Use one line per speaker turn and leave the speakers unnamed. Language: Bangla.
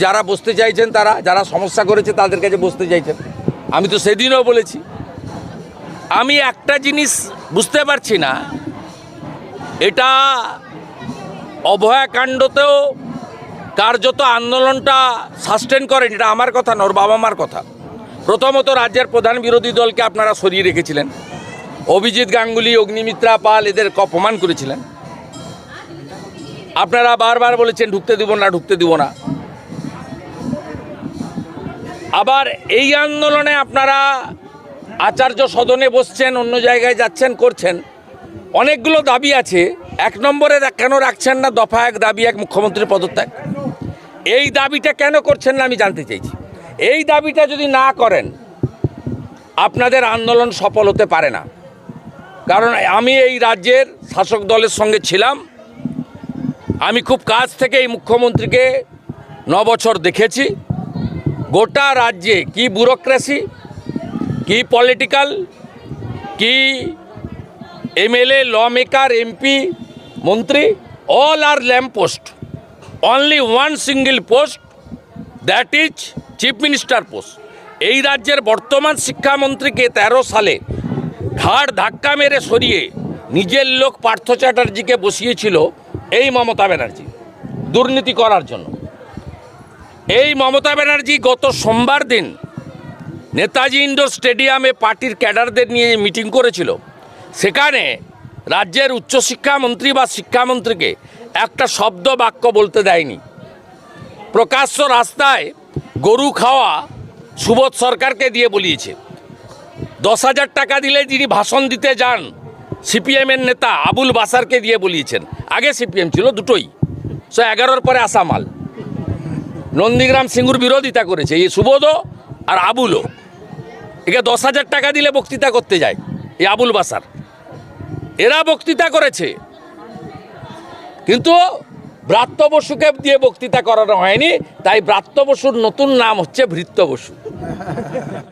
যারা বসতে চাইছেন তারা, যারা সমস্যা করেছে তাদের কাছে বসতে চাইছেন। আমি তো সেদিনও বলেছি। আমি একটা জিনিস বুঝতে পারছি না, এটা অভয়াকাণ্ডতেও কার্যত আন্দোলনটা সাস্টেন করেন, এটা আমার কথা না, ওর বাবা মার কথা। প্রথমত রাজ্যের প্রধান বিরোধী দলকে আপনারা সরিয়ে রেখেছিলেন, অভিজিৎ গাঙ্গুলি, অগ্নিমিত্রা পাল এদেরকে অপমান করেছিলেন। আপনারা বারবার বলেছেন ঢুকতে দিব না, ঢুকতে দিব না। আবার এই আন্দোলনে আপনারা আচার্য সদনে বসছেন, অন্য জায়গায় যাচ্ছেন, করছেন। অনেকগুলো দাবি আছে। 1 নম্বরে কেন রাখছেন না দফা 1 দাবি 1 মুখ্যমন্ত্রীর পদত্যাগ? এই দাবিটা কেন করছেন না আমি জানতে চাইছি। এই দাবিটা যদি না করেন আপনাদের আন্দোলন সফল হতে পারে না। কারণ আমি এই রাজ্যের শাসক দলের সঙ্গে ছিলাম, আমি খুব কাছ থেকে এই মুখ্যমন্ত্রীকে 9 বছর দেখেছি। গোটা রাজ্যে কি ব্যুরোক্রেসি, কি পলিটিক্যাল, কি এমএলএ, ল মেকার, এমপি, মন্ত্রী, all are lamp post. Only 1 single post, that is chief minister post. এই রাজ্যের বর্তমান শিক্ষামন্ত্রীকে 13 সালে ঘাড় ধাক্কা মেরে সরিয়ে নিজের লোক পার্থ চ্যাটার্জিকে বসিয়েছিল এই মমতা ব্যানার্জি দুর্নীতি করার জন্য। এই মমতা ব্যানার্জি গত সোমবার দিন নেতাজি ইন্ডোর স্টেডিয়ামে পার্টির ক্যাডারদের নিয়ে মিটিং করেছিল। সেখানে রাজ্যের উচ্চশিক্ষামন্ত্রী বা শিক্ষামন্ত্রীকে একটা শব্দ বাক্য বলতে দেয়নি। প্রকাশ্য রাস্তায় গরু খাওয়া সুবোধ সরকারকে দিয়ে বলিয়েছে। 10,000 টাকা দিলে যিনি ভাষণ দিতে যান সিপিএমের নেতা আবুল বাসারকে দিয়ে বলিয়েছেন। আগে সিপিএম ছিল, দুটোই 11-র পরে আসা মাল। নন্দীগ্রাম সিঙ্গুর বিরোধিতা করেছে এই সুবোধও আর আবুলও। একে 10,000 টাকা দিলে বক্তৃতা করতে যায় এই আবুল বাসার। এরা বক্তৃতা করেছে, কিন্তু ব্রাত্য বসুকে দিয়ে বক্তৃতা করানো হয়নি। তাই ব্রাত্য বসুর নতুন নাম হচ্ছে ভৃত্য বসু।